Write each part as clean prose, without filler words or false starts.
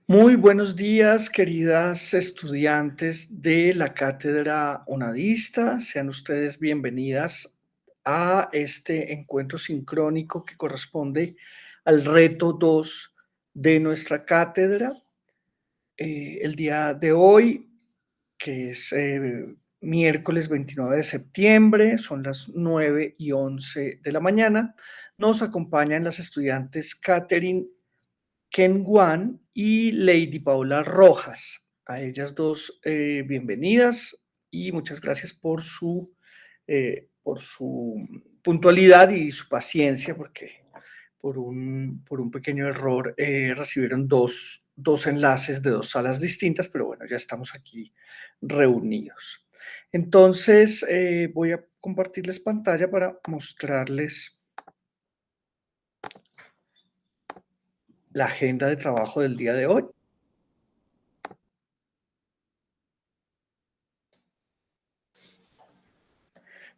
Muy buenos días, queridas estudiantes de la Cátedra Onadista. Sean ustedes bienvenidas a este encuentro sincrónico que corresponde al reto 2 de nuestra cátedra. El día de hoy, que es miércoles 29 de septiembre, son las 9:11 de la mañana, nos acompañan las estudiantes Catherine Ken Wan y Lady Paola Rojas. A ellas dos, bienvenidas y muchas gracias por su puntualidad y su paciencia, porque por un pequeño error recibieron dos enlaces de dos salas distintas, pero bueno, ya estamos aquí reunidos. Entonces, voy a compartirles pantalla para mostrarles la agenda de trabajo del día de hoy.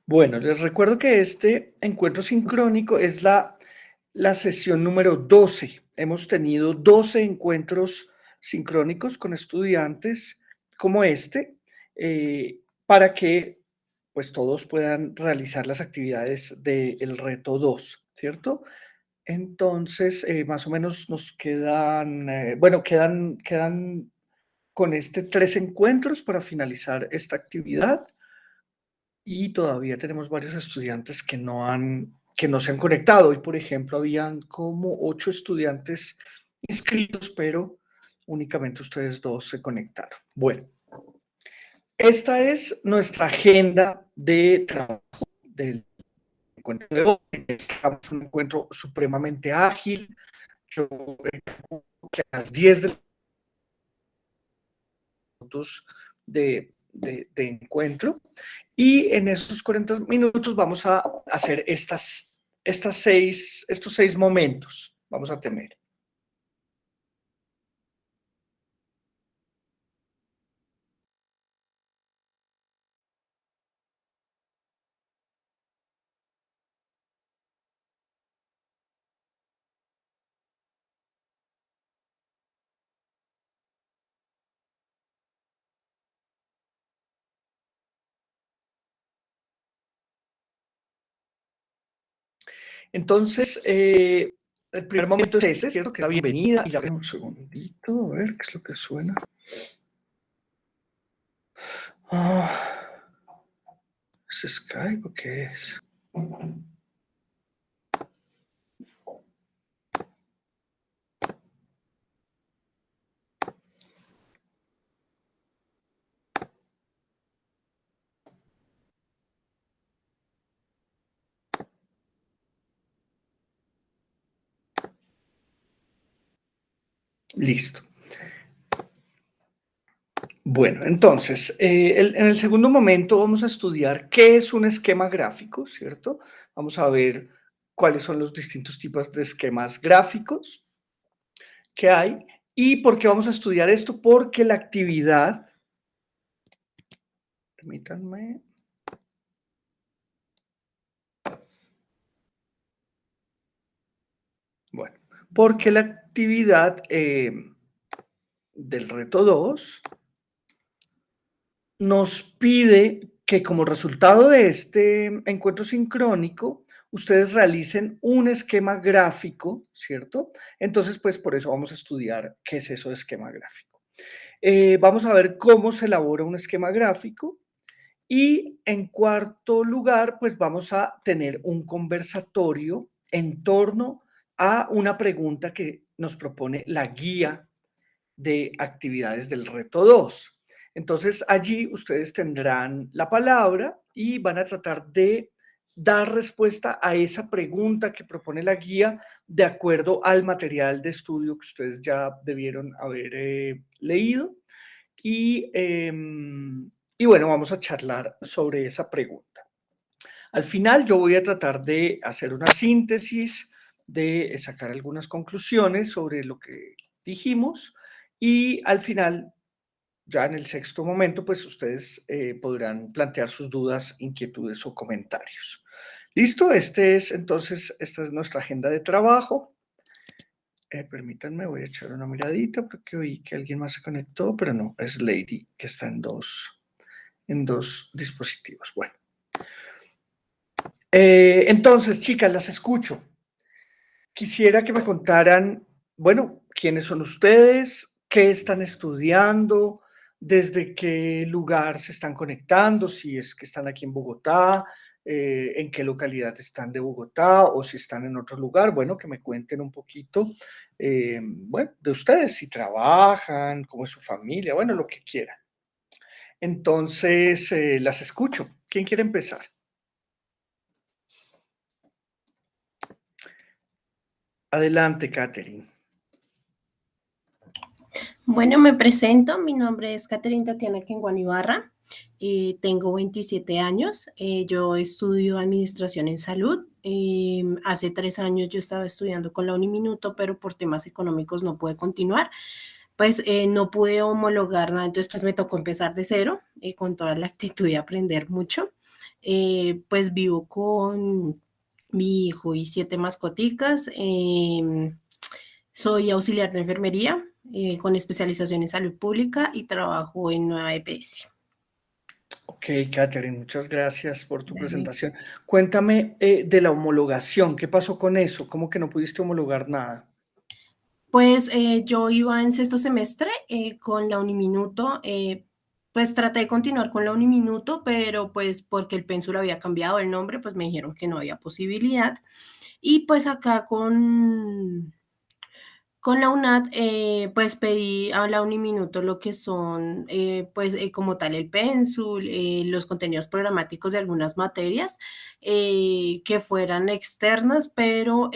Bueno, les recuerdo que este encuentro sincrónico es la sesión número 12. Hemos tenido 12 encuentros sincrónicos con estudiantes como este, para que pues todos puedan realizar las actividades del reto 2, ¿cierto? Entonces, más o menos nos quedan, bueno, quedan con este 3 encuentros para finalizar esta actividad y todavía tenemos varios estudiantes que no se han conectado. Hoy, por ejemplo, habían como 8 estudiantes inscritos, pero únicamente ustedes dos se conectaron. Bueno, esta es nuestra agenda de trabajo del encuentro de hoy. Es un encuentro supremamente ágil. Yo que a las 10 de los minutos de encuentro. Y en esos 40 minutos vamos a hacer estos 6 momentos. Vamos a tener. Entonces, el primer momento es ese, ¿cierto? Que es la bienvenida. Y ya un segundito, a ver qué es lo que suena. Ah, ¿es Skype o qué es? Listo. Bueno, entonces, en el segundo momento vamos a estudiar qué es un esquema gráfico, ¿cierto? Vamos a ver cuáles son los distintos tipos de esquemas gráficos que hay. ¿Y por qué vamos a estudiar esto? Porque la actividad, permítanme, bueno, porque la actividad del reto 2 nos pide que como resultado de este encuentro sincrónico, ustedes realicen un esquema gráfico, ¿cierto? Entonces, pues por eso vamos a estudiar qué es eso de esquema gráfico. Vamos a ver cómo se elabora un esquema gráfico. Y en cuarto lugar, pues vamos a tener un conversatorio en torno a una pregunta que nos propone la guía de actividades del reto 2. Entonces, allí ustedes tendrán la palabra y van a tratar de dar respuesta a esa pregunta que propone la guía de acuerdo al material de estudio que ustedes ya debieron haber leído. Y, y bueno, vamos a charlar sobre esa pregunta. Al final yo voy a tratar de hacer una síntesis, de sacar algunas conclusiones sobre lo que dijimos y al final, ya en el sexto momento, pues ustedes podrán plantear sus dudas, inquietudes o comentarios. ¿Listo? Esta es nuestra agenda de trabajo. Permítanme, voy a echar una miradita porque oí que alguien más se conectó, pero no, es Lady, que está en dos dispositivos. Bueno. Entonces, chicas, las escucho. Quisiera que me contaran, bueno, quiénes son ustedes, qué están estudiando, desde qué lugar se están conectando, si es que están aquí en Bogotá, en qué localidad están de Bogotá o si están en otro lugar. Bueno, que me cuenten un poquito, bueno, de ustedes, si trabajan, cómo es su familia, bueno, lo que quieran. Entonces, las escucho. ¿Quién quiere empezar? Adelante, Catherine. Bueno, me presento, mi nombre es Catherine Tatiana Kenguan Ibarra, tengo 27 años, yo estudio Administración en Salud, hace 3 años yo estaba estudiando con la Uniminuto, pero por temas económicos no pude continuar, pues no pude homologar nada, entonces pues me tocó empezar de cero, con toda la actitud de aprender mucho, pues vivo con mi hijo y 7 mascoticas, soy auxiliar de enfermería con especialización en salud pública y trabajo en Nueva EPS. Ok, Catherine, muchas gracias por tu Dale. presentación. Cuéntame de la homologación, ¿qué pasó con eso? ¿Cómo que no pudiste homologar nada? Pues yo iba en sexto semestre con la Uniminuto, pues traté de continuar con la Uniminuto, pero pues porque el pénsul había cambiado el nombre, pues me dijeron que no había posibilidad. Y pues acá con la UNAD, pues pedí a la Uniminuto lo que son, pues como tal el pénsul, los contenidos programáticos de algunas materias que fueran externas, pero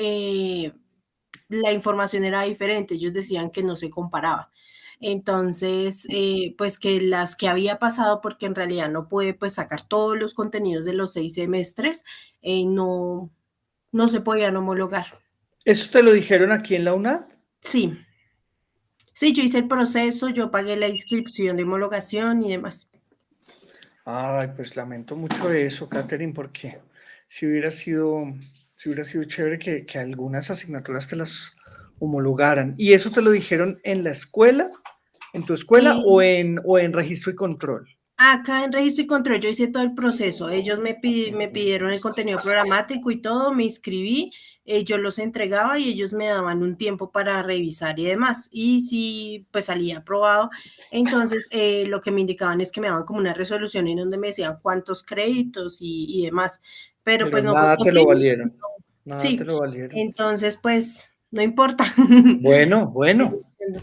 la información era diferente, ellos decían que no se comparaba. Entonces, pues que las que había pasado, porque en realidad no pude pues sacar todos los contenidos de los 6 semestres, no, no se podían homologar. ¿Eso te lo dijeron aquí en la UNAD? Sí. Sí, yo hice el proceso, yo pagué la inscripción de homologación y demás. Ay, pues lamento mucho eso, Catherine, porque si hubiera sido chévere que algunas asignaturas te las homologaran. ¿Y eso te lo dijeron en la escuela, en tu escuela o en registro y control? Acá en registro y control yo hice todo el proceso. Ellos me pidieron el contenido programático y todo, me inscribí, yo los entregaba y ellos me daban un tiempo para revisar y demás. Y si pues salía aprobado, entonces lo que me indicaban es que me daban como una resolución en donde me decían cuántos créditos y demás. Pero Pero pues no fue nada te lo posible. valieron, nada te Sí, lo valieron. entonces pues no importa. Bueno, Sigo bueno. siendo.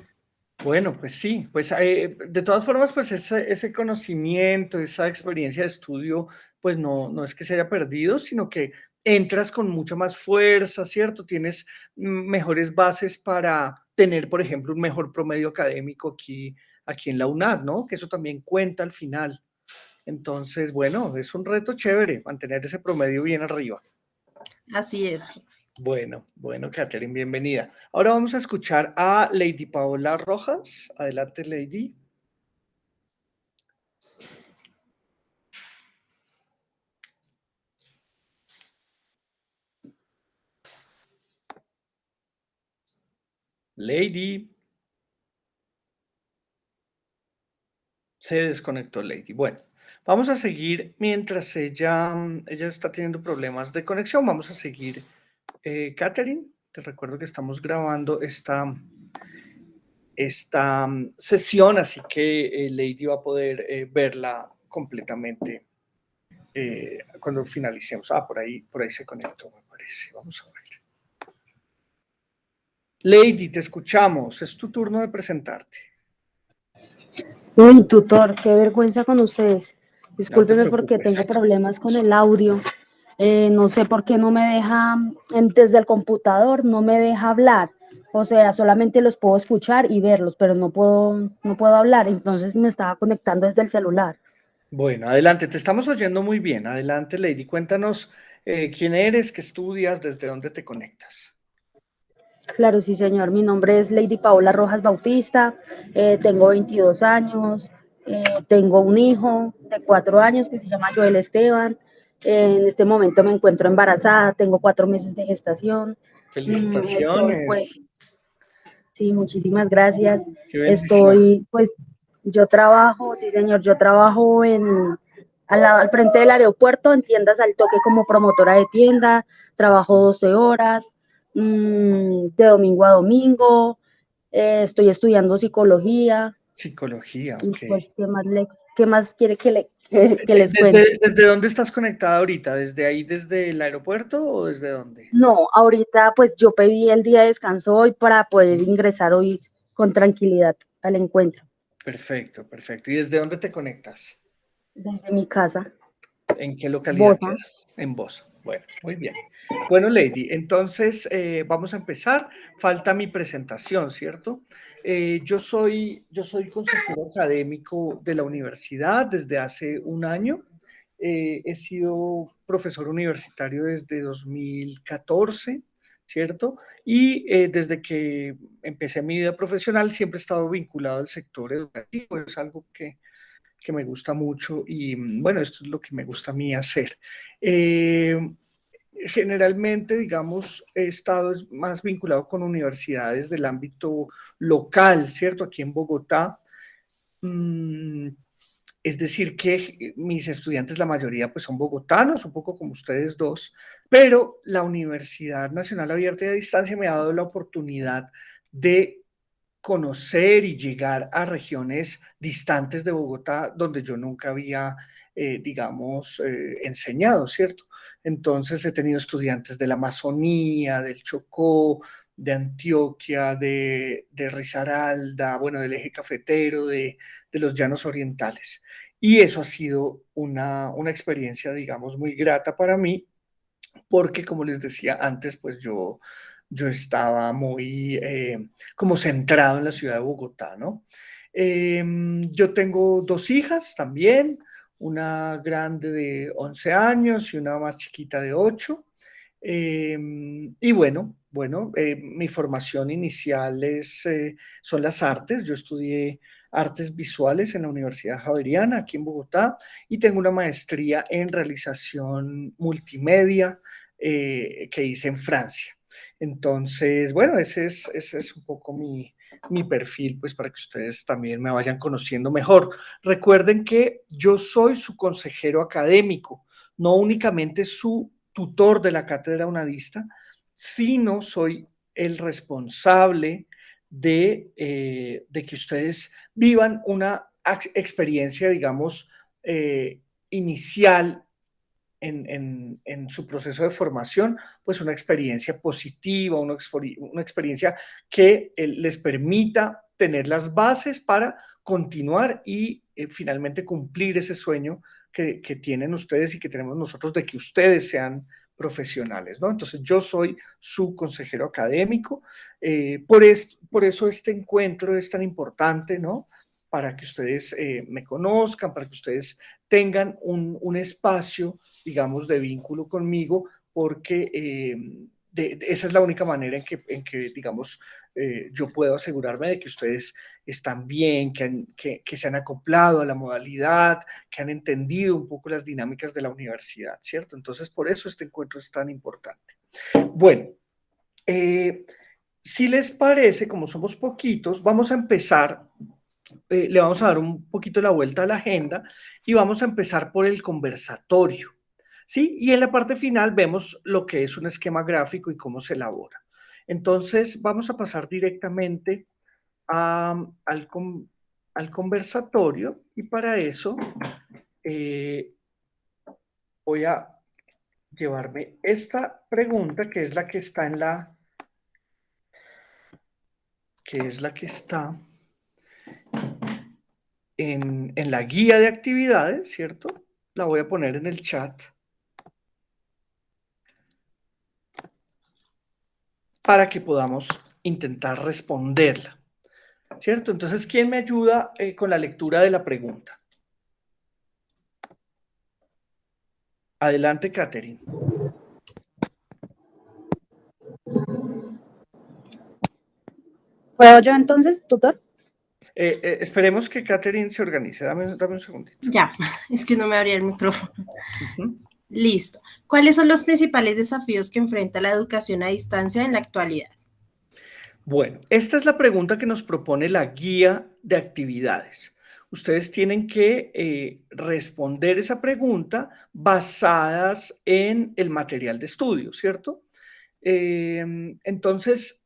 Bueno, pues sí, pues de todas formas, pues ese conocimiento, esa experiencia de estudio, pues no es que se haya perdido, sino que entras con mucha más fuerza, ¿cierto? Tienes mejores bases para tener, por ejemplo, un mejor promedio académico aquí en la UNAD, ¿no? Que eso también cuenta al final. Entonces, bueno, es un reto chévere mantener ese promedio bien arriba. Así es. Bueno, Catherine, bienvenida. Ahora vamos a escuchar a Lady Paola Rojas. Adelante, Lady. Lady. Se desconectó Lady. Bueno, vamos a seguir mientras ella está teniendo problemas de conexión. Vamos a seguir. Catherine, te recuerdo que estamos grabando esta sesión, así que Lady va a poder verla completamente cuando finalicemos. Por ahí se conectó, me parece. Vamos a ver. Lady, te escuchamos. Es tu turno de presentarte. Uy, tutor, qué vergüenza con ustedes. No te Discúlpeme porque preocupes. tengo problemas con el audio. No sé por qué no me deja, desde el computador no me deja hablar. O sea, solamente los puedo escuchar y verlos, pero no puedo hablar. Entonces me estaba conectando desde el celular. Bueno, adelante, te estamos oyendo muy bien. Adelante, Lady, cuéntanos quién eres, qué estudias, desde dónde te conectas. Claro, sí, señor. Mi nombre es Lady Paola Rojas Bautista. Tengo 22 años. Tengo un hijo de 4 años que se llama Joel Esteban. En este momento me encuentro embarazada. Tengo 4 meses de gestación. Estoy, pues, Felicitaciones. Sí, muchísimas gracias. Qué bendición. Pues, yo trabajo, sí señor, yo trabajo al frente del aeropuerto, en tiendas al toque como promotora de tienda, trabajo 12 horas, de domingo a domingo, estoy estudiando psicología, Psicología, y ok. pues, qué más quiere que les cuente? ¿Desde dónde estás conectada ahorita? ¿Desde ahí, desde el aeropuerto o desde dónde? No, ahorita pues yo pedí el día de descanso hoy para poder ingresar hoy con tranquilidad al encuentro, Perfecto, perfecto. ¿Y desde dónde te conectas? desde mi casa, ¿En qué localidad Bosa. queda? En Bosa. Bueno, muy bien. Bueno, Lady, entonces vamos a empezar. Falta mi presentación, ¿cierto? Yo soy consejero académico de la universidad desde hace un año. He sido profesor universitario desde 2014, ¿cierto? Y desde que empecé mi vida profesional siempre he estado vinculado al sector educativo. Es algo que me gusta mucho y bueno, esto es lo que me gusta a mí hacer. Eh, Generalmente, digamos, he estado más vinculado con universidades del ámbito local, ¿cierto? Aquí en Bogotá. Mm, es decir, que mis estudiantes, la mayoría, pues son bogotanos, un poco como ustedes dos, pero la Universidad Nacional Abierta y a Distancia me ha dado la oportunidad de conocer y llegar a regiones distantes de Bogotá donde yo nunca había, digamos, enseñado, ¿cierto? Entonces he tenido estudiantes de la Amazonía, del Chocó, de Antioquia, de Risaralda, bueno, del eje cafetero, de los llanos orientales. Y eso ha sido una experiencia, digamos, muy grata para mí porque como les decía antes, pues yo estaba muy como centrado en la ciudad de Bogotá, ¿no? Yo tengo dos hijas también, una grande de 11 años y una más chiquita de 8. Y mi formación inicial son las artes. Yo estudié artes visuales en la Universidad Javeriana, aquí en Bogotá, y tengo una maestría en realización multimedia que hice en Francia. Entonces, bueno, ese es un poco mi perfil, pues para que ustedes también me vayan conociendo mejor. Recuerden que yo soy su consejero académico, no únicamente su tutor de la cátedra unadista, sino soy el responsable de que ustedes vivan una experiencia, digamos, inicial en su proceso de formación, pues una experiencia positiva, una experiencia que les permita tener las bases para continuar y finalmente cumplir ese sueño que tienen ustedes y que tenemos nosotros de que ustedes sean profesionales, ¿no? Entonces yo soy su consejero académico, por eso este encuentro es tan importante, ¿no? Para que ustedes me conozcan, para que ustedes tengan un espacio, digamos, de vínculo conmigo, porque esa es la única manera en que digamos, yo puedo asegurarme de que ustedes están bien, que se han acoplado a la modalidad, que han entendido un poco las dinámicas de la universidad, ¿cierto? Entonces, por eso este encuentro es tan importante. Bueno, si les parece, como somos poquitos, vamos a empezar, le vamos a dar un poquito la vuelta a la agenda y vamos a empezar por el conversatorio, ¿sí? Y en la parte final vemos lo que es un esquema gráfico y cómo se elabora. Entonces, vamos a pasar directamente al, al conversatorio y para eso eh, voy a llevarme esta pregunta que es la que está en la guía de actividades, ¿cierto? La voy a poner en el chat para que podamos intentar responderla, ¿cierto? Entonces, ¿quién me ayuda con la lectura de la pregunta? Adelante, Catherine. ¿Puedo yo entonces, tutor? Esperemos que Catherine se organice. Dame un segundito. Ya, es que no me abría el micrófono. Uh-huh. Listo. ¿Cuáles son los principales desafíos que enfrenta la educación a distancia en la actualidad? Bueno, esta es la pregunta que nos propone la guía de actividades. Ustedes tienen que responder esa pregunta basadas en el material de estudio, ¿cierto? Entonces,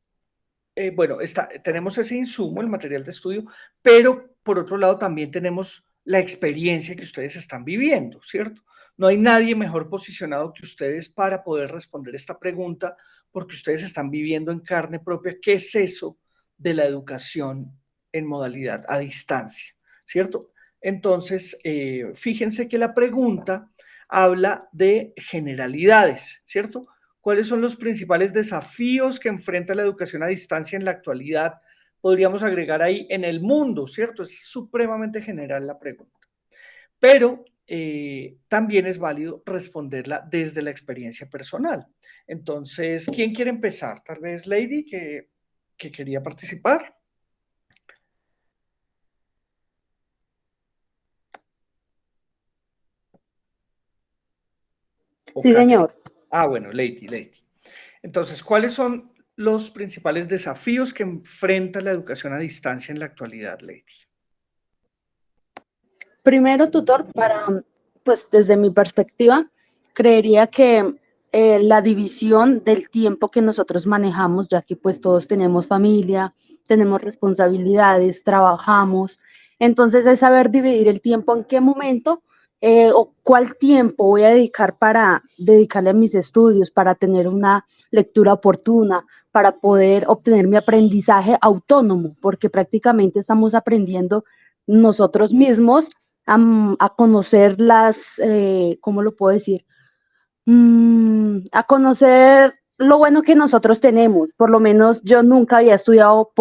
bueno, tenemos ese insumo, el material de estudio, pero por otro lado también tenemos la experiencia que ustedes están viviendo, ¿cierto? No hay nadie mejor posicionado que ustedes para poder responder esta pregunta, porque ustedes están viviendo en carne propia qué es eso de la educación en modalidad a distancia, ¿cierto? Entonces, fíjense que la pregunta habla de generalidades, ¿cierto? ¿Cuáles son los principales desafíos que enfrenta la educación a distancia en la actualidad? Podríamos agregar ahí en el mundo, ¿cierto? Es supremamente general la pregunta. Pero también es válido responderla desde la experiencia personal. Entonces, ¿quién quiere empezar? Tal vez Lady, que quería participar. O Sí, Catherine. señor. Ah, bueno, Lady. Entonces, ¿cuáles son los principales desafíos que enfrenta la educación a distancia en la actualidad, Lady? Primero, tutor, pues desde mi perspectiva, creería que la división del tiempo que nosotros manejamos, ya que pues todos tenemos familia, tenemos responsabilidades, trabajamos, entonces es saber dividir el tiempo en qué momento o cuál tiempo voy a dedicar para dedicarle a mis estudios, para tener una lectura oportuna, para poder obtener mi aprendizaje autónomo, porque prácticamente estamos aprendiendo nosotros mismos a conocer ¿cómo lo puedo decir? A conocer lo bueno que nosotros tenemos. Por lo menos yo nunca había estudiado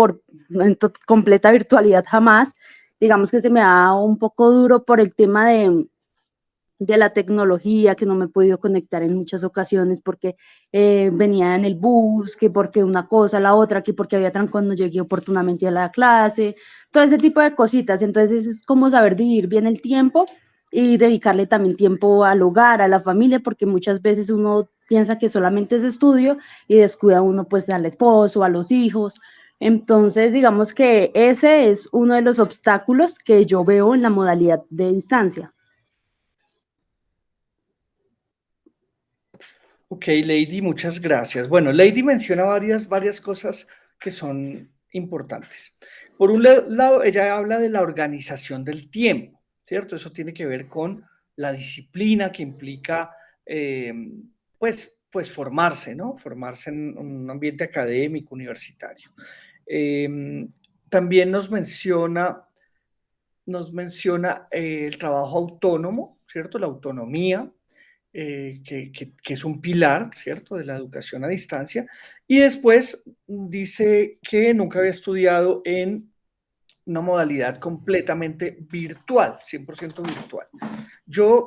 en completa virtualidad jamás. Digamos que se me ha dado un poco duro por el tema de la tecnología, que no me he podido conectar en muchas ocasiones porque venía en el bus, que porque una cosa, la otra, que porque había trancón, no llegué oportunamente a la clase, todo ese tipo de cositas. Entonces es como saber dividir bien el tiempo y dedicarle también tiempo al hogar, a la familia, porque muchas veces uno piensa que solamente es estudio y descuida uno pues al esposo, a los hijos. Entonces, digamos que ese es uno de los obstáculos que yo veo en la modalidad de distancia. Ok, Lady, muchas gracias. Bueno, Lady menciona varias cosas que son importantes. Por un lado, ella habla de la organización del tiempo, ¿cierto? Eso tiene que ver con la disciplina que implica, pues formarse, ¿no? Formarse en un ambiente académico, universitario. También nos menciona el trabajo autónomo, ¿cierto? La autonomía, que es un pilar, ¿cierto?, de la educación a distancia. Y después dice que nunca había estudiado en una modalidad completamente virtual, 100% virtual. Yo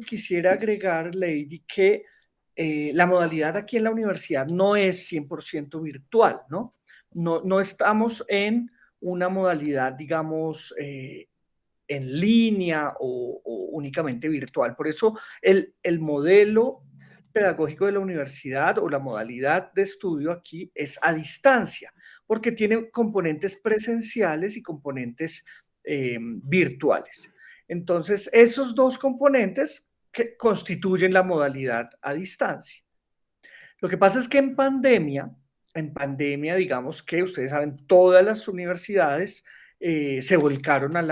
quisiera agregar, Lady, que la modalidad aquí en la universidad no es 100% virtual, ¿no? No estamos en una modalidad, digamos, en línea o únicamente virtual. Por eso el modelo pedagógico de la universidad o la modalidad de estudio aquí es a distancia, porque tiene componentes presenciales y componentes virtuales. Entonces, esos dos componentes que constituyen la modalidad a distancia. Lo que pasa es que en pandemia, digamos que ustedes saben, todas las universidades se volcaron a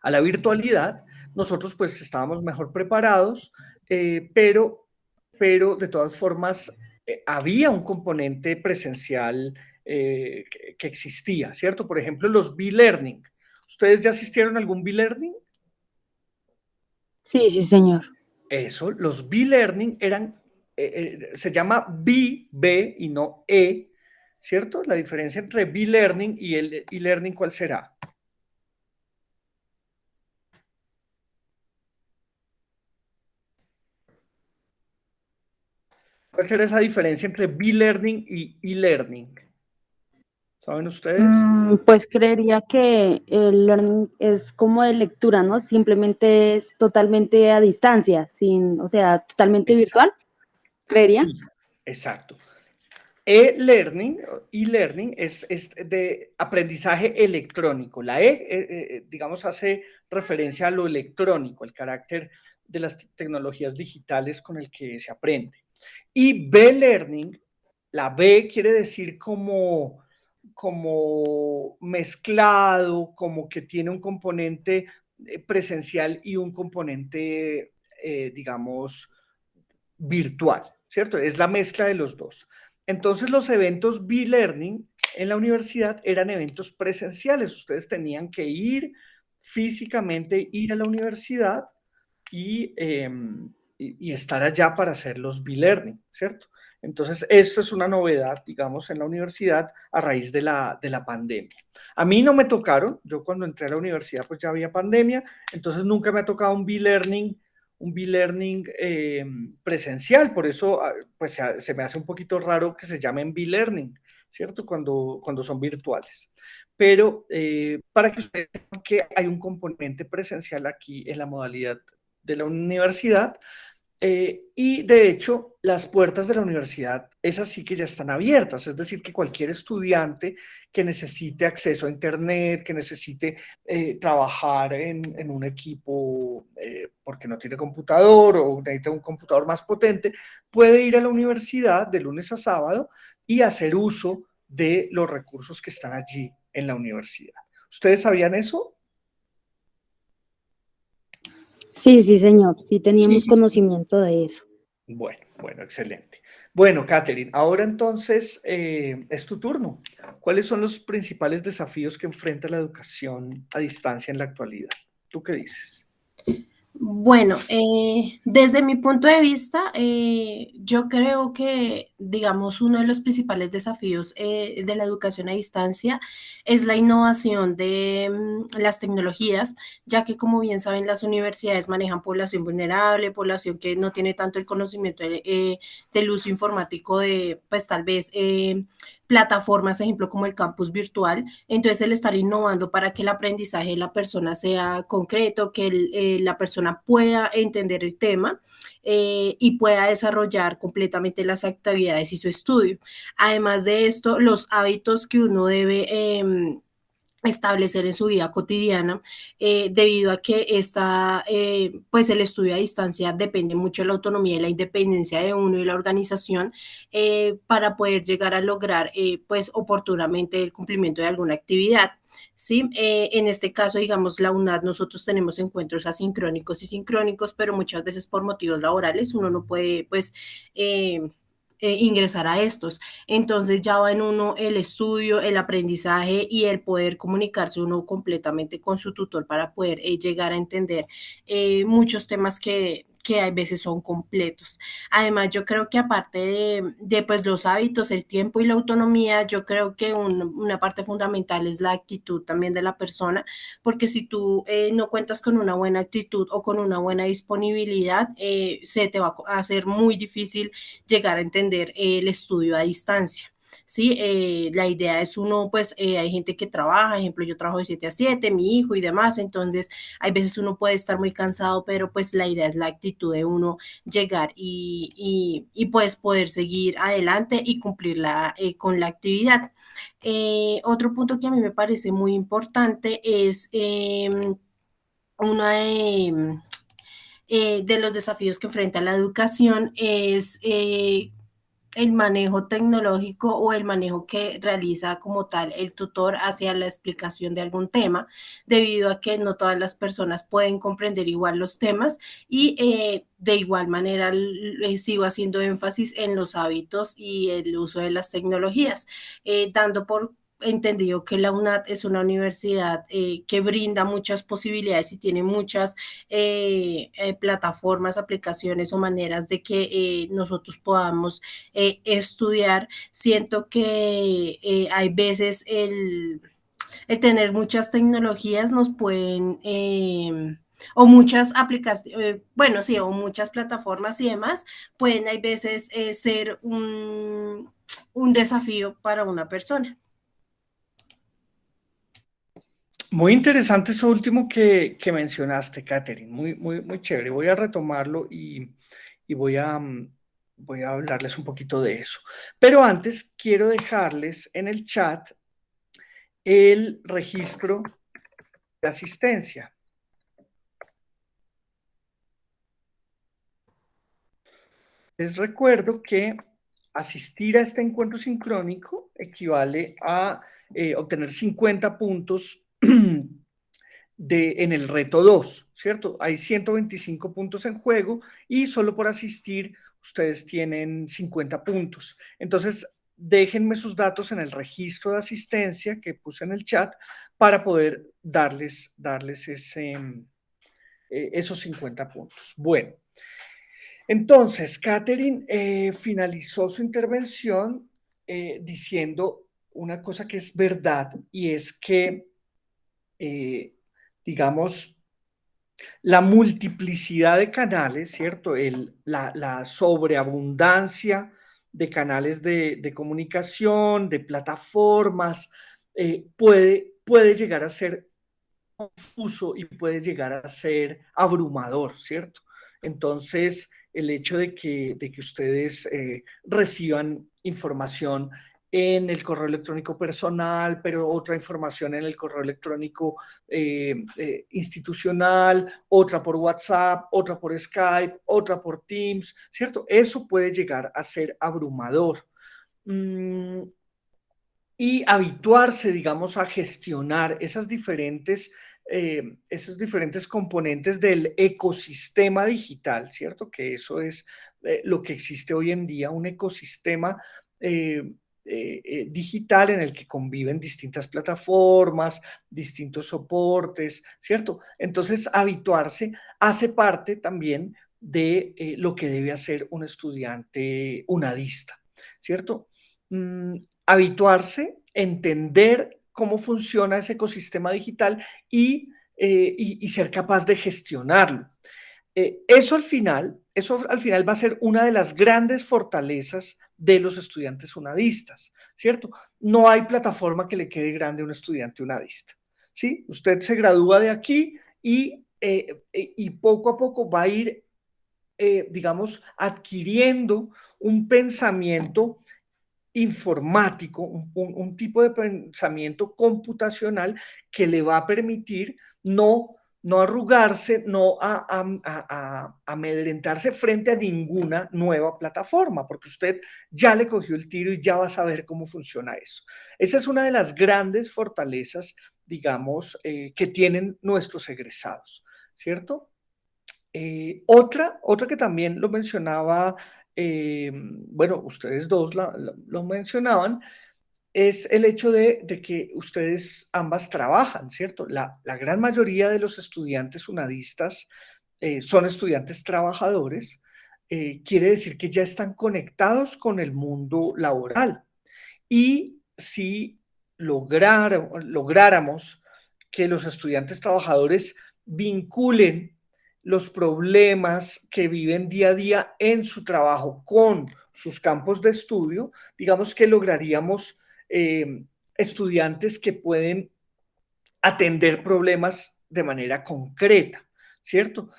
la virtualidad. Nosotros pues estábamos mejor preparados, pero de todas formas había un componente presencial que existía, ¿cierto? Por ejemplo, los B-Learning. ¿Ustedes ya asistieron a algún B-Learning? Sí, sí, señor. Eso, los B-Learning se llama B y no E, ¿cierto? La diferencia entre B-Learning y el e-learning, ¿cuál será? ¿Cuál será esa diferencia entre B-Learning y e-learning? ¿Saben ustedes? Pues creería que el learning es como de lectura, ¿no? Simplemente es totalmente a distancia, o sea, totalmente virtual, Exacto. creería. Sí, exacto. E-learning, e-learning es de aprendizaje electrónico. La digamos, hace referencia a lo electrónico, el carácter de las tecnologías digitales con el que se aprende. Y B-learning, la B quiere decir como mezclado, como que tiene un componente presencial y un componente, digamos, virtual, ¿cierto? Es la mezcla de los dos. Entonces los eventos B-Learning en la universidad eran eventos presenciales. Ustedes tenían que ir físicamente, ir a la universidad y estar allá para hacer los B-Learning, ¿cierto? Entonces, esto es una novedad, digamos, en la universidad a raíz de la pandemia. A mí no me tocaron, yo cuando entré a la universidad pues ya había pandemia, entonces nunca me ha tocado un B-Learning presencial, por eso pues se me hace un poquito raro que se llamen B-Learning, ¿cierto? Cuando son virtuales. Pero para que ustedes sepan que hay un componente presencial aquí en la modalidad de la universidad, y de hecho las puertas de la universidad, esas sí que ya están abiertas, es decir, que cualquier estudiante que necesite acceso a internet, que necesite trabajar en un equipo porque no tiene computador o necesita un computador más potente, puede ir a la universidad de lunes a sábado y hacer uso de los recursos que están allí en la universidad. ¿Ustedes sabían eso? Sí, sí, señor, sí Sí, teníamos sí, sí. conocimiento de eso. Bueno, excelente. Bueno, Catherine, ahora entonces es tu turno. ¿Cuáles son los principales desafíos que enfrenta la educación a distancia en la actualidad? ¿Tú qué dices? Bueno, desde mi punto de vista, yo creo que, digamos, uno de los principales desafíos de la educación a distancia es la innovación de las tecnologías, ya que, como bien saben, las universidades manejan población vulnerable, población que no tiene tanto el conocimiento del uso informático de, pues tal vez, plataformas, ejemplo, como el campus virtual. Entonces, el estar innovando para que el aprendizaje de la persona sea concreto, que la persona pueda entender el tema y pueda desarrollar completamente las actividades y su estudio. Además de esto, los hábitos que uno debe establecer en su vida cotidiana, debido a que pues el estudio a distancia depende mucho de la autonomía y la independencia de uno y la organización para poder llegar a lograr pues oportunamente el cumplimiento de alguna actividad. ¿Sí? En este caso, digamos, la UNAD, nosotros tenemos encuentros asincrónicos y sincrónicos, pero muchas veces por motivos laborales uno no puede, pues, ingresar a estos. Entonces ya va en uno el estudio, el aprendizaje y el poder comunicarse uno completamente con su tutor para poder llegar a entender muchos temas que a veces son completos. Además, yo creo que aparte pues, los hábitos, el tiempo y la autonomía, yo creo que una parte fundamental es la actitud también de la persona, porque si tú no cuentas con una buena actitud o con una buena disponibilidad, se te va a hacer muy difícil llegar a entender el estudio a distancia. Sí, la idea es uno, pues hay gente que trabaja, ejemplo, yo trabajo de 7 a 7, mi hijo y demás, entonces hay veces uno puede estar muy cansado, pero pues la idea es la actitud de uno llegar y pues poder seguir adelante y cumplirla con la actividad. Otro punto que a mí me parece muy importante es uno de los desafíos que enfrenta la educación es el manejo tecnológico o el manejo que realiza como tal el tutor hacia la explicación de algún tema, debido a que no todas las personas pueden comprender igual los temas y de igual manera sigo haciendo énfasis en los hábitos y el uso de las tecnologías, dando por entendido que la UNAD es una universidad que brinda muchas posibilidades y tiene muchas plataformas, aplicaciones o maneras de que nosotros podamos estudiar. Siento que hay veces el tener muchas tecnologías nos pueden... o muchas aplicaciones, bueno, sí, o muchas plataformas y demás, pueden hay veces ser un desafío para una persona. Muy interesante eso último que mencionaste, Catherine. Muy chévere. Voy a retomarlo y voy voy a hablarles un poquito de eso. Pero antes quiero dejarles en el chat el registro de asistencia. Les recuerdo que asistir a este encuentro sincrónico equivale a obtener 50 puntos en el reto 2, ¿cierto? Hay 125 puntos en juego y solo por asistir ustedes tienen 50 puntos. Entonces, déjenme sus datos en el registro de asistencia que puse en el chat para poder darles esos 50 puntos. Bueno, entonces, Catherine finalizó su intervención diciendo una cosa que es verdad y es que, digamos, la multiplicidad de canales, ¿cierto? La sobreabundancia de canales de comunicación, de plataformas, puede llegar a ser confuso y puede llegar a ser abrumador, ¿cierto? Entonces, el hecho de que ustedes reciban información en el correo electrónico personal, pero otra información en el correo electrónico institucional, otra por WhatsApp, otra por Skype, otra por Teams, ¿cierto? Eso puede llegar a ser abrumador. Y habituarse, digamos, a gestionar esos diferentes componentes del ecosistema digital, ¿cierto? Que eso es lo que existe hoy en día, un ecosistema digital en el que conviven distintas plataformas, distintos soportes, ¿cierto? Entonces, habituarse hace parte también de lo que debe hacer un estudiante unadista, ¿cierto? Habituarse, entender cómo funciona ese ecosistema digital y ser capaz de gestionarlo. Eso al final va a ser una de las grandes fortalezas de los estudiantes unadistas, ¿cierto? No hay plataforma que le quede grande a un estudiante unadista, ¿sí? Usted se gradúa de aquí y poco a poco va a ir, digamos, adquiriendo un pensamiento informático, un tipo de pensamiento computacional que le va a permitir no arrugarse, no amedrentarse frente a ninguna nueva plataforma, porque usted ya le cogió el tiro y ya va a saber cómo funciona eso. Esa es una de las grandes fortalezas, digamos, que tienen nuestros egresados, ¿cierto? Otra que también lo mencionaba, bueno, ustedes dos lo mencionaban, es el hecho de que ustedes ambas trabajan, ¿cierto? La gran mayoría de los estudiantes unadistas son estudiantes trabajadores, quiere decir que ya están conectados con el mundo laboral. Y si lográramos que los estudiantes trabajadores vinculen los problemas que viven día a día en su trabajo con sus campos de estudio, digamos que lograríamos estudiantes que pueden atender problemas de manera concreta, ¿cierto?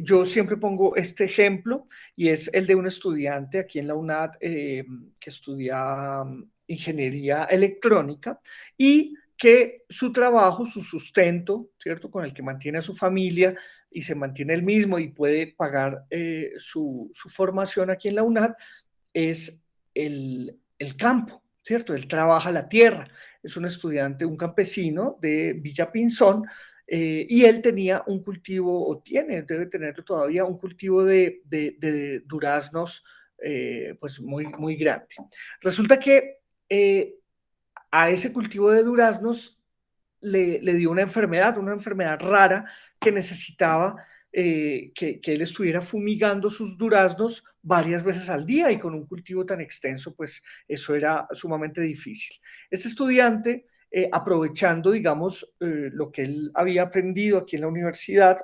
Yo siempre pongo este ejemplo y es el de un estudiante aquí en la UNAD que estudia ingeniería electrónica y que su trabajo, su sustento, ¿cierto? Con el que mantiene a su familia y se mantiene el mismo y puede pagar su formación aquí en la UNAD es el campo, ¿cierto? Él trabaja la tierra, es un estudiante, un campesino de Villa Pinzón, y él tenía un cultivo, o debe tener todavía un cultivo de duraznos pues muy grande. Resulta que a ese cultivo de duraznos le dio una enfermedad rara que necesitaba que él estuviera fumigando sus duraznos varias veces al día y con un cultivo tan extenso, pues eso era sumamente difícil. Este estudiante, aprovechando, digamos, lo que él había aprendido aquí en la universidad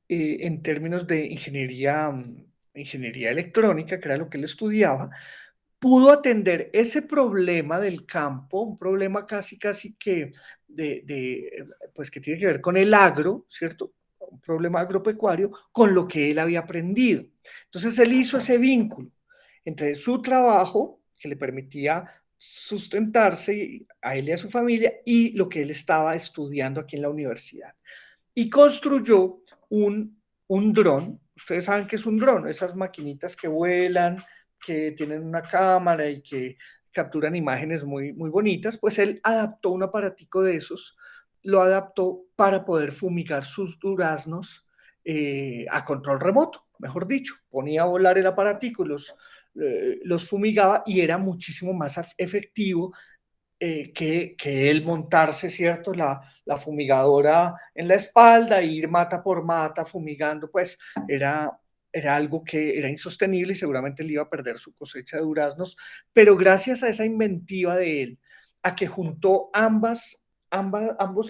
en términos de ingeniería electrónica, que era lo que él estudiaba, pudo atender ese problema del campo, un problema casi que pues que tiene que ver con el agro, ¿cierto? un problema agropecuario, con lo que él había aprendido. Entonces él hizo ese vínculo entre su trabajo, que le permitía sustentarse a él y a su familia, y lo que él estaba estudiando aquí en la universidad. Y construyó un dron. Ustedes saben qué es un dron, esas maquinitas que vuelan, que tienen una cámara y que capturan imágenes muy, muy bonitas. Pues él adaptó un aparatico de esos, lo adaptó para poder fumigar sus duraznos a control remoto, mejor dicho. Ponía a volar el aparatico, los fumigaba y era muchísimo más efectivo que él montarse, ¿cierto? La fumigadora en la espalda e ir mata por mata fumigando, pues era algo que era insostenible y seguramente él iba a perder su cosecha de duraznos, pero gracias a esa inventiva de él, a que juntó ambos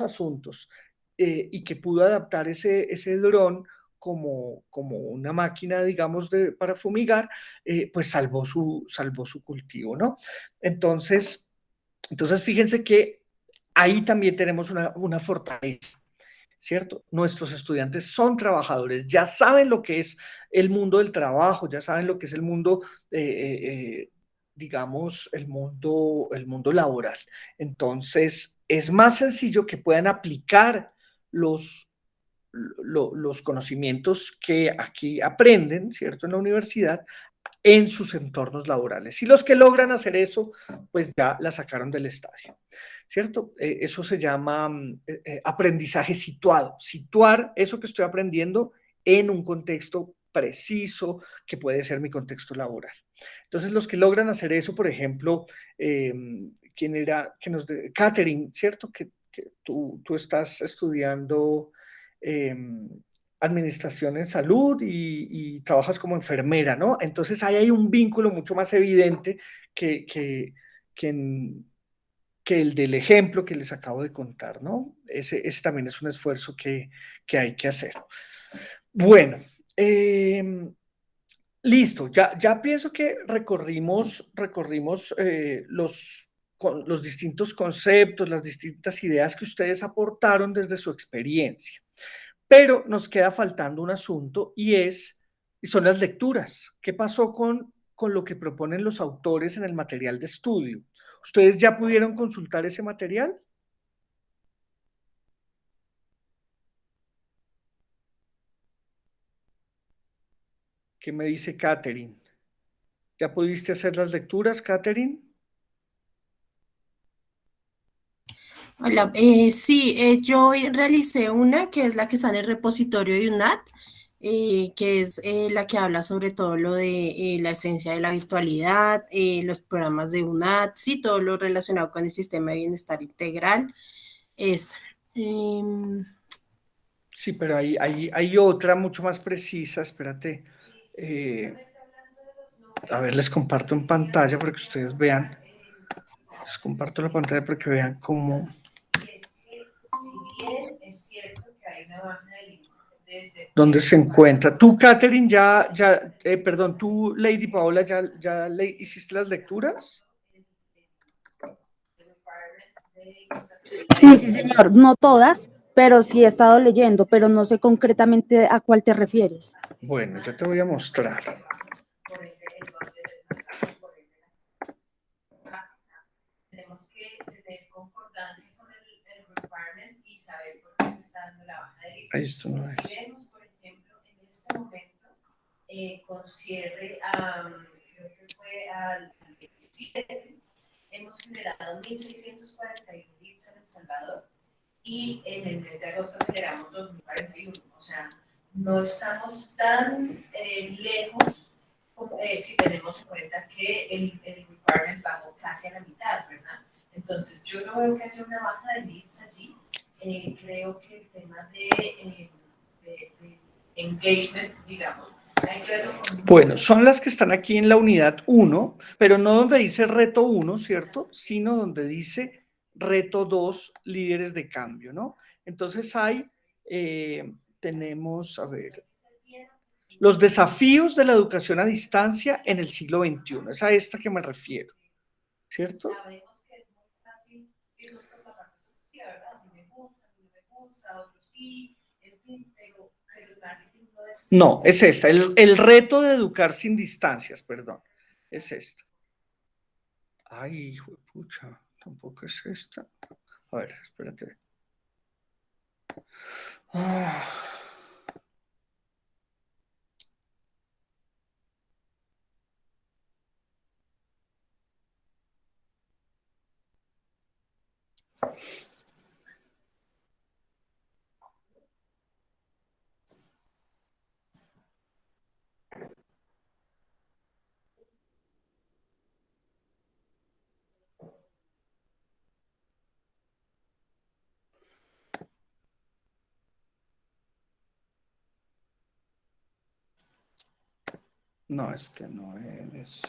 asuntos y que pudo adaptar ese dron como una máquina, digamos, para fumigar, pues salvó su cultivo, ¿no? Entonces, fíjense que ahí también tenemos una fortaleza, ¿cierto? Nuestros estudiantes son trabajadores, ya saben lo que es el mundo del trabajo, ya saben lo que es el mundo, digamos, el mundo laboral. Entonces, es más sencillo que puedan aplicar los, los conocimientos que aquí aprenden, ¿cierto? En la universidad, en sus entornos laborales. Y los que logran hacer eso, pues ya la sacaron del estadio, ¿cierto? Eso se llama aprendizaje situado, situar eso que estoy aprendiendo en un contexto preciso que puede ser mi contexto laboral. Entonces, los que logran hacer eso, por ejemplo, ¿quién era? Catherine, ¿cierto? Que tú estás estudiando administración en salud y trabajas como enfermera, ¿no? Entonces ahí hay un vínculo mucho más evidente que, que, que, que el del ejemplo que les acabo de contar, ¿no? Ese también es un esfuerzo que hay que hacer. Bueno, listo, ya pienso que recorrimos los distintos conceptos, las distintas ideas que ustedes aportaron desde su experiencia. Pero nos queda faltando un asunto y son las lecturas. ¿Qué pasó con lo que proponen los autores en el material de estudio? ¿Ustedes ya pudieron consultar ese material? ¿Qué me dice Catherine? ¿Ya pudiste hacer las lecturas, Catherine? Hola, sí, yo realicé una que es la que está en el repositorio de UNAT, que es la que habla sobre todo lo de la esencia de la virtualidad, los programas de UNAT, sí, todo lo relacionado con el sistema de bienestar integral. Es, em, Sí, pero hay otra mucho más precisa, espérate. Eh, a ver, les comparto en pantalla para que ustedes vean. Les comparto la pantalla para que vean cómo. ¿Dónde se encuentra? Tú, Catherine, perdón, tú, Lady Paola, hiciste las lecturas. Sí, sí, señor, no todas, pero sí he estado leyendo, pero no sé concretamente a cuál te refieres. Bueno, ya te voy a mostrar. Ahí esto no es. Con cierre creo que fue al 17, hemos generado 1.641 leads en El Salvador y en el mes de agosto generamos 2.041. O sea, no estamos tan lejos como, si tenemos en cuenta que el requirement bajó casi a la mitad, ¿verdad? Entonces, yo no veo que haya una baja de leads allí. Creo que el tema de engagement, digamos, bueno, son las que están aquí en la unidad 1, pero no donde dice reto 1, ¿cierto? Sino donde dice reto 2, líderes de cambio, ¿no? Entonces tenemos, a ver, los desafíos de la educación a distancia en el siglo XXI. Es a esta que me refiero, ¿cierto? Sabemos que es muy fácil irnos por la parte social, ¿verdad? A mí me gusta, a otros sí, en fin. No, es esta. El reto de educar sin distancias, perdón. Es esta. Ay, hijo de pucha, tampoco es esta. A ver, espérate. Ah. No, este no es.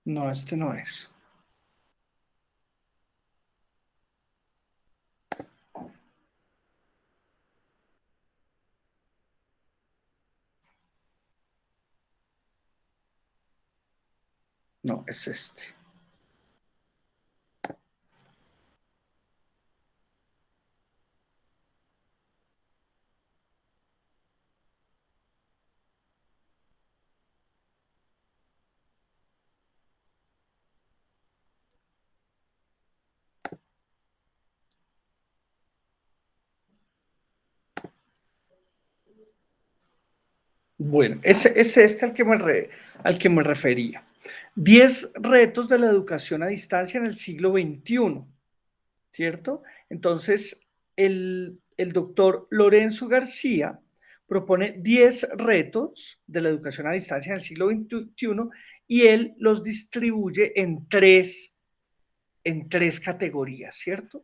No, este no es. No, es este. Bueno, es este al que me refería. 10 retos de la educación a distancia en el siglo XXI, ¿cierto? Entonces, el doctor Lorenzo García propone 10 retos de la educación a distancia en el siglo XXI y él los distribuye en tres categorías, ¿cierto?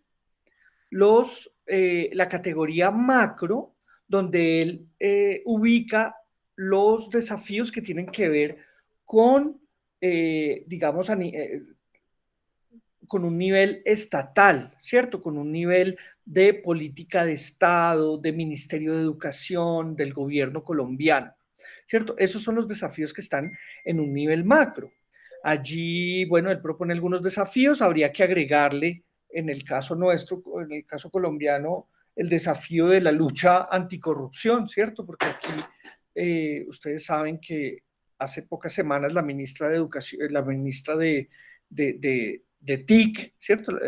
La categoría macro, donde él ubica los desafíos que tienen que ver con, digamos, con un nivel estatal, ¿cierto? Con un nivel de política de Estado, de Ministerio de Educación, del gobierno colombiano, ¿cierto? Esos son los desafíos que están en un nivel macro. Allí, bueno, él propone algunos desafíos, habría que agregarle, en el caso nuestro, en el caso colombiano, el desafío de la lucha anticorrupción, ¿cierto? Porque aquí ustedes saben que hace pocas semanas la ministra de Educación, la ministra de TIC, ¿cierto?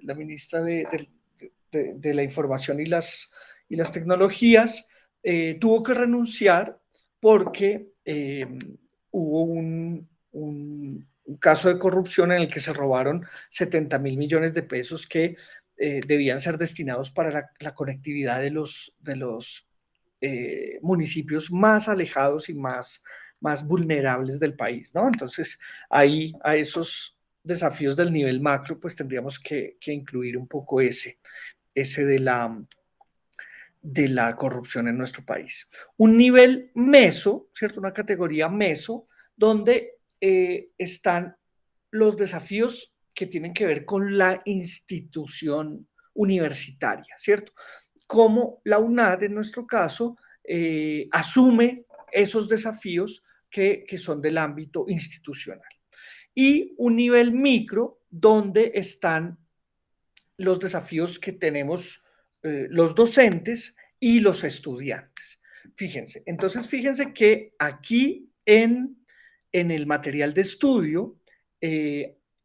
La ministra de la Información y las Tecnologías tuvo que renunciar porque hubo un caso de corrupción en el que se robaron 70.000 millones de pesos que debían ser destinados para la conectividad de los municipios más alejados y más vulnerables del país, ¿no? Entonces, ahí a esos desafíos del nivel macro, pues tendríamos que incluir un poco ese de la corrupción en nuestro país. Un nivel meso, ¿cierto? Una categoría meso, donde están los desafíos que tienen que ver con la institución universitaria, ¿cierto? Como la UNAD, en nuestro caso, asume esos desafíos que son del ámbito institucional. Y un nivel micro, donde están los desafíos que tenemos los docentes y los estudiantes. Fíjense, entonces fíjense que aquí en el material de estudio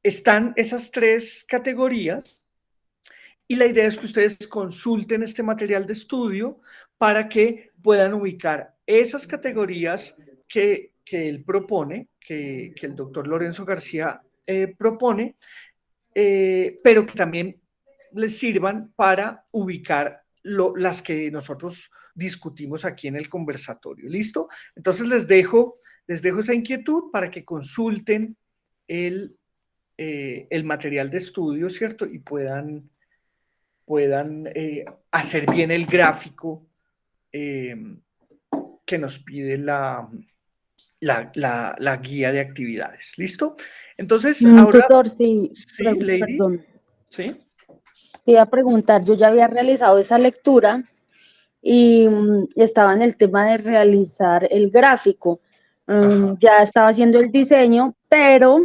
están esas tres categorías y la idea es que ustedes consulten este material de estudio para que puedan ubicar esas categorías que él propone, que el doctor Lorenzo García propone, pero que también les sirvan para ubicar las que nosotros discutimos aquí en el conversatorio. ¿Listo? Entonces les dejo esa inquietud para que consulten el material de estudio, ¿cierto? Y puedan hacer bien el gráfico que nos pide la guía de actividades. ¿Listo? Entonces, ahora... Tutor, sí, Sí, ladies. perdón. Sí. Te iba a preguntar, yo ya había realizado esa lectura y estaba en el tema de realizar el gráfico. Ajá. Ya estaba haciendo el diseño, pero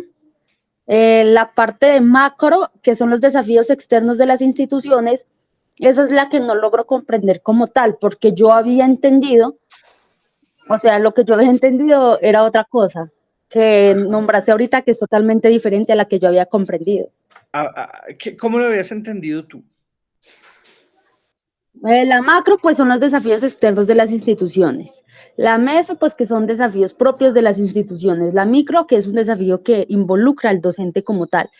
la parte de macro, que son los desafíos externos de las instituciones, esa es la que no logro comprender como tal, porque yo había entendido, o sea, lo que yo había entendido era otra cosa, que nombraste ahorita que es totalmente diferente a la que yo había comprendido. ¿Cómo lo habías entendido tú? La macro, pues son los desafíos externos de las instituciones. La meso, pues que son desafíos propios de las instituciones. La micro, que es un desafío que involucra al docente como tal.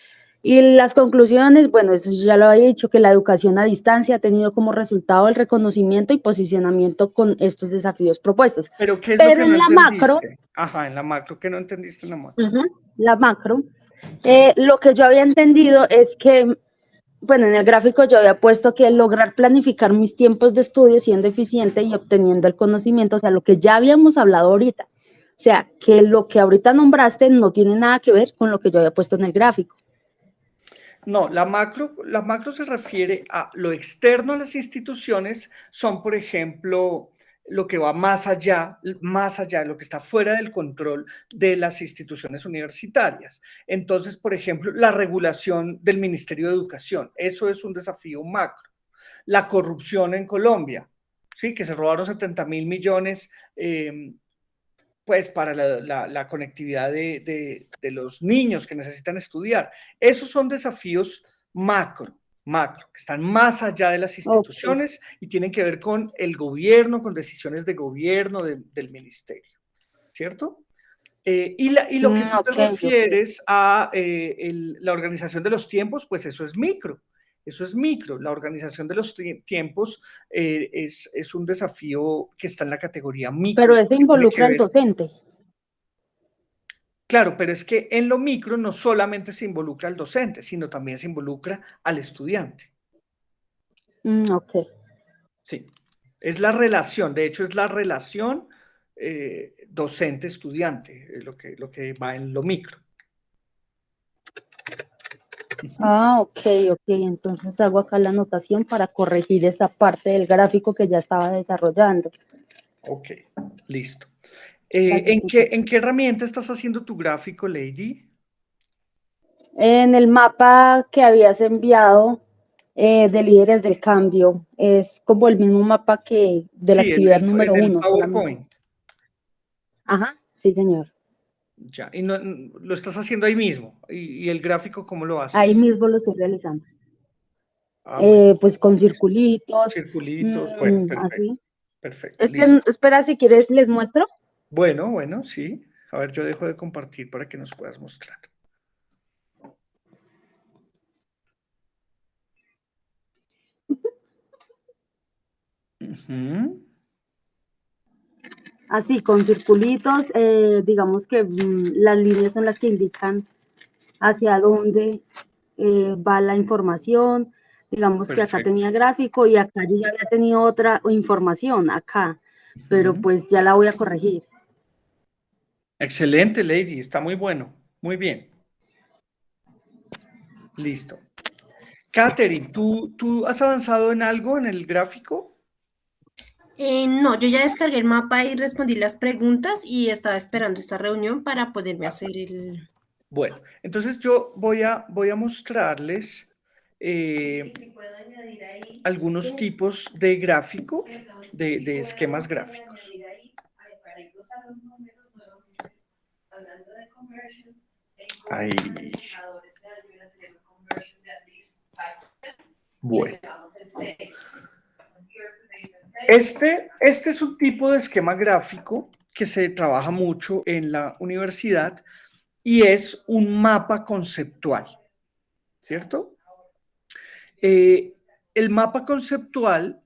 Y las conclusiones, bueno, eso ya lo había dicho, que la educación a distancia ha tenido como resultado el reconocimiento y posicionamiento con estos desafíos propuestos. Pero ¿qué es lo Pero que no en la macro, entendiste? Ajá, en la macro, ¿qué no entendiste en la macro? ujú, la macro, lo que yo había entendido es que bueno, en el gráfico yo había puesto que lograr planificar mis tiempos de estudio siendo eficiente y obteniendo el conocimiento, o sea, lo que ya habíamos hablado ahorita. O sea, que lo que ahorita nombraste no tiene nada que ver con lo que yo había puesto en el gráfico. No, la macro se refiere a lo externo a las instituciones, son, por ejemplo, lo que va más allá, lo que está fuera del control de las instituciones universitarias. Entonces, por ejemplo, la regulación del Ministerio de Educación, eso es un desafío macro. La corrupción en Colombia, ¿sí? Que se robaron 70.000 millones pues para la conectividad de los niños que necesitan estudiar. Esos son desafíos macro, que están más allá de las Ok. instituciones y tienen que ver con el gobierno, con decisiones de gobierno del ministerio, ¿cierto? Y lo que tú te Ok, ok. refieres a la organización de los tiempos, pues eso es micro. Eso es micro. La organización de los tiempos es un desafío que está en la categoría Pero micro, ese que tiene que involucra al ver. docente. Claro, pero es que en lo micro no solamente se involucra al docente, sino también se involucra al estudiante. Ok. Sí, es la relación, de hecho es la relación docente-estudiante, lo que va en lo micro. Ujú. Ok, ok. Entonces hago acá la anotación para corregir esa parte del gráfico que ya estaba desarrollando. Ok, listo. Gracias, profe. ¿En qué herramienta estás haciendo tu gráfico, Lady? En el mapa que habías enviado de líderes del cambio, es como el mismo mapa que de la Sí, actividad número en el uno, solamente. PowerPoint. Ajá, sí, señor. Ya, y no, lo estás haciendo ahí mismo. Y el gráfico cómo lo Ahí haces? mismo lo estoy realizando. Ah, bueno, Pues con circulitos, circulitos, bueno, perfecto, así. perfecto, Es que, listo. espera, si quieres, les muestro. Bueno, sí. A ver, yo dejo de compartir para que nos puedas mostrar. Ujú. Así, con circulitos, digamos que las líneas son las que indican hacia dónde va la información. Digamos que acá Perfecto. tenía gráfico y acá yo ya había tenido otra información, acá, pero Ujú. pues ya la voy a corregir. Excelente, Lady. Está muy bueno. Muy bien. Listo. Catherine, ¿tú has avanzado en algo en el gráfico? No, yo ya descargué el mapa y respondí las preguntas y estaba esperando esta reunión para poderme Ah, hacer el... bueno, entonces yo voy a mostrarles algunos tipos de gráfico, de esquemas gráficos. Ahí. Bueno. Este es un tipo de esquema gráfico que se trabaja mucho en la universidad y es un mapa conceptual, ¿cierto? Eh, el mapa conceptual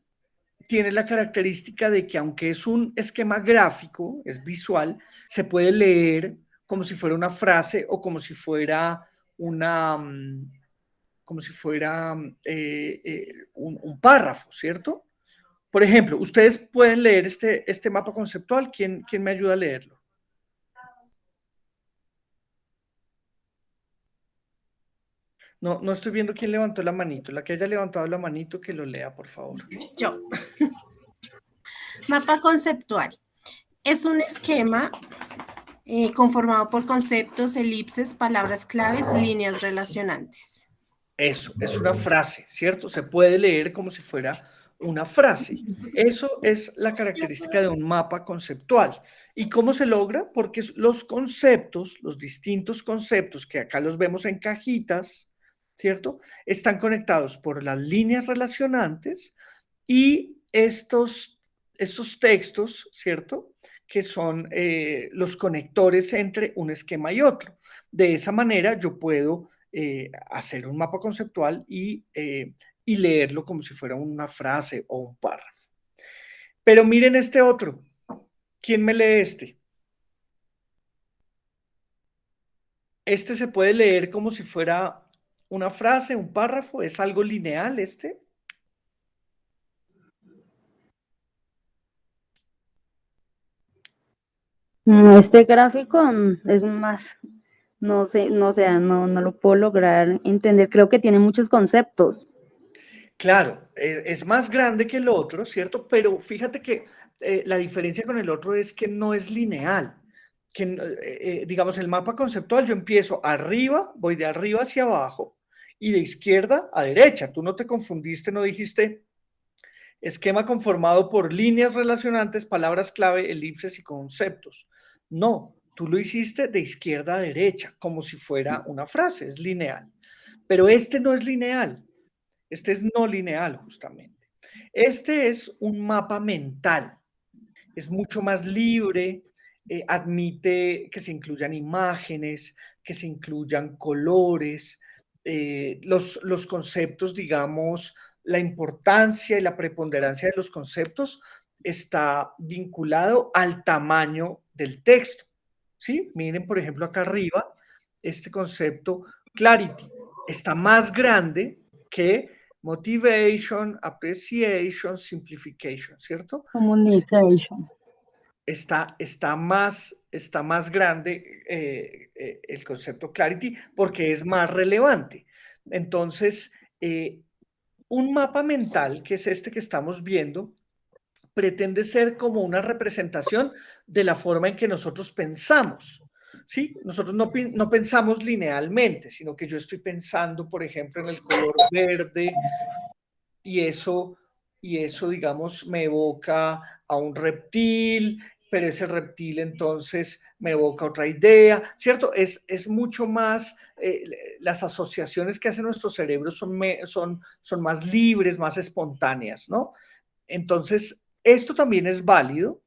tiene la característica de que aunque es un esquema gráfico, es visual, se puede leer como si fuera una frase o como si fuera una, como si fuera un párrafo, ¿cierto? Por ejemplo, ustedes pueden leer este mapa conceptual. ¿Quién me ayuda a leerlo? No estoy viendo quién levantó la manito. La que haya levantado la manito, que lo lea, por favor. Yo. Mapa conceptual. Es un esquema conformado por conceptos, elipses, palabras claves, líneas relacionantes. Eso, es una frase, ¿cierto? Se puede leer como si fuera una frase. Eso es la característica de un mapa conceptual. ¿Y cómo se logra? Porque los conceptos, los distintos conceptos que acá los vemos en cajitas, ¿cierto? Están conectados por las líneas relacionantes y estos textos, ¿cierto? Que son los conectores entre un esquema y otro. De esa manera yo puedo hacer un mapa conceptual y leerlo como si fuera una frase o un párrafo. Pero miren este otro. ¿Quién me lee este? Este se puede leer como si fuera una frase, un párrafo. Es algo lineal este. Este gráfico es más, no sé, no lo puedo lograr entender. Creo que tiene muchos conceptos. Claro, es más grande que el otro, ¿cierto? Pero fíjate que la diferencia con el otro es que no es lineal. Que, digamos, el mapa conceptual, yo empiezo arriba, voy de arriba hacia abajo y de izquierda a derecha. Tú no te confundiste, no dijiste esquema conformado por líneas relacionantes, palabras clave, elipses y conceptos. No, tú lo hiciste de izquierda a derecha, como si fuera una frase, es lineal. Pero este no es lineal. Este es no lineal, justamente. Este es un mapa mental. Es mucho más libre, admite que se incluyan imágenes, que se incluyan colores, los conceptos, digamos, la importancia y la preponderancia de los conceptos está vinculado al tamaño del texto. ¿Sí? Miren, por ejemplo, acá arriba, este concepto clarity está más grande que motivation, appreciation, simplification, ¿cierto? Communication. Está más grande el concepto clarity porque es más relevante. Entonces, un mapa mental, que es este que estamos viendo, pretende ser como una representación de la forma en que nosotros pensamos. ¿Sí? Nosotros no pensamos linealmente, sino que yo estoy pensando, por ejemplo, en el color verde, y eso, digamos, me evoca a un reptil, pero ese reptil entonces me evoca otra idea, ¿cierto? Es mucho más, las asociaciones que hace nuestro cerebro son más libres, más espontáneas, ¿no? Entonces, esto también es válido.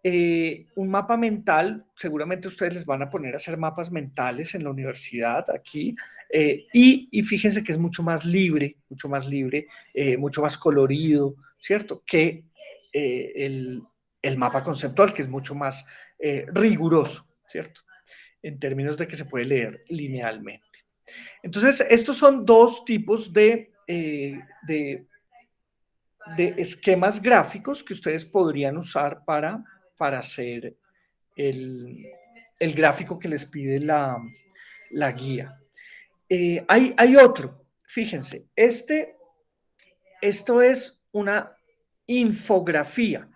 Un mapa mental, seguramente ustedes les van a poner a hacer mapas mentales en la universidad aquí, y fíjense que es mucho más colorido, ¿cierto? Que el mapa conceptual, que es mucho más riguroso, ¿cierto? En términos de que se puede leer linealmente. Entonces, estos son dos tipos de esquemas gráficos que ustedes podrían usar para hacer el gráfico que les pide la guía. Hay otro, fíjense, esto es una infografía,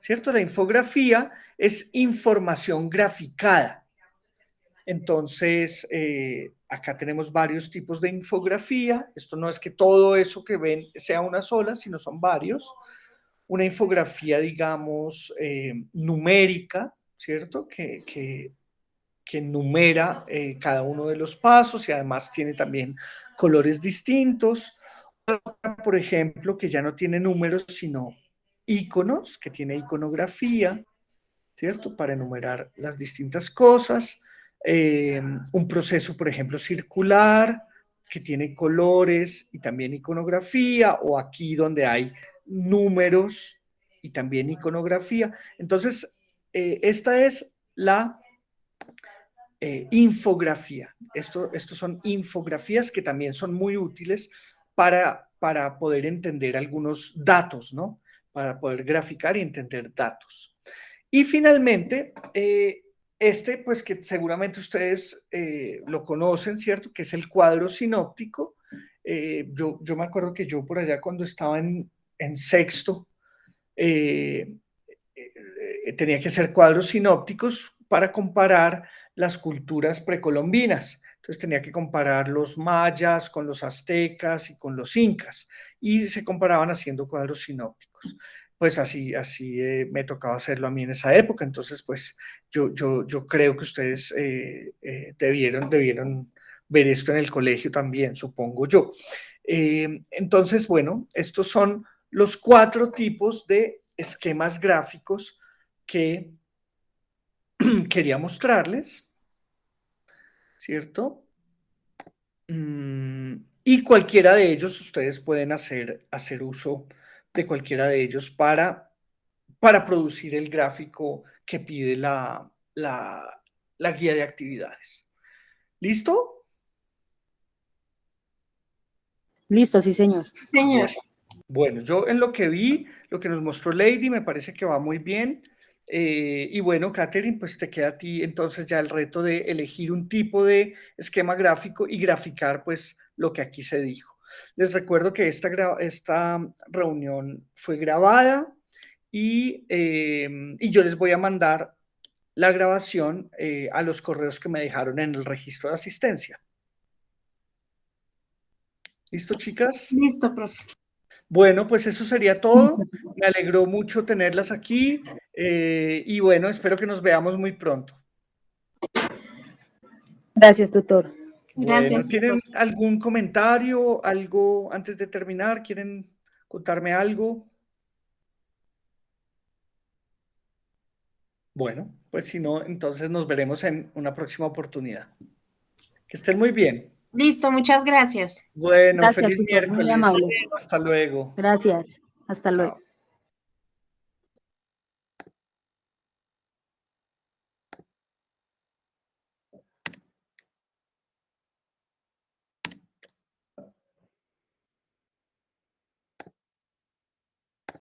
¿cierto? La infografía es información graficada. Entonces, acá tenemos varios tipos de infografía. Esto no es que todo eso que ven sea una sola, sino son varios. Una infografía, digamos, numérica, ¿cierto? Que numera cada uno de los pasos y además tiene también colores distintos. Por ejemplo, que ya no tiene números, sino iconos, que tiene iconografía, ¿cierto? Para enumerar las distintas cosas. Un proceso, por ejemplo, circular, que tiene colores y también iconografía, o aquí donde hay números y también iconografía. Entonces, esta es la infografía. Estos son infografías que también son muy útiles para poder entender algunos datos, ¿no? Para poder graficar y entender datos. Y finalmente, pues que seguramente ustedes lo conocen, ¿cierto? Que es el cuadro sinóptico. Yo me acuerdo que yo por allá cuando estaba en sexto, tenía que hacer cuadros sinópticos para comparar las culturas precolombinas. Entonces tenía que comparar los mayas con los aztecas y con los incas, y se comparaban haciendo cuadros sinópticos. Pues así me tocaba hacerlo a mí en esa época. Entonces, pues yo creo que ustedes debieron ver esto en el colegio también, supongo yo. Entonces, bueno, estos son los 4 tipos de esquemas gráficos que quería mostrarles, ¿cierto? Y cualquiera de ellos, ustedes pueden hacer uso de cualquiera de ellos para producir el gráfico que pide la guía de actividades. ¿Listo? Listo, sí, señor. Señor. Bueno, yo en lo que vi, lo que nos mostró Lady, me parece que va muy bien. Y bueno, Catherine, pues te queda a ti entonces ya el reto de elegir un tipo de esquema gráfico y graficar pues lo que aquí se dijo. Les recuerdo que esta reunión fue grabada y yo les voy a mandar la grabación a los correos que me dejaron en el registro de asistencia. ¿Listo, chicas? Listo, profe. Bueno, pues eso sería todo. Me alegró mucho tenerlas aquí y bueno, espero que nos veamos muy pronto. Gracias, tutor. Bueno, Gracias, ¿tienen profe. algún comentario, algo antes de terminar? ¿Quieren contarme algo? Bueno, pues si no, entonces nos veremos en una próxima oportunidad. Que estén muy bien. Listo, muchas gracias. Bueno, Gracias, feliz tutor. Muy miércoles. amable. Hasta luego. Gracias. Hasta luego. Chao.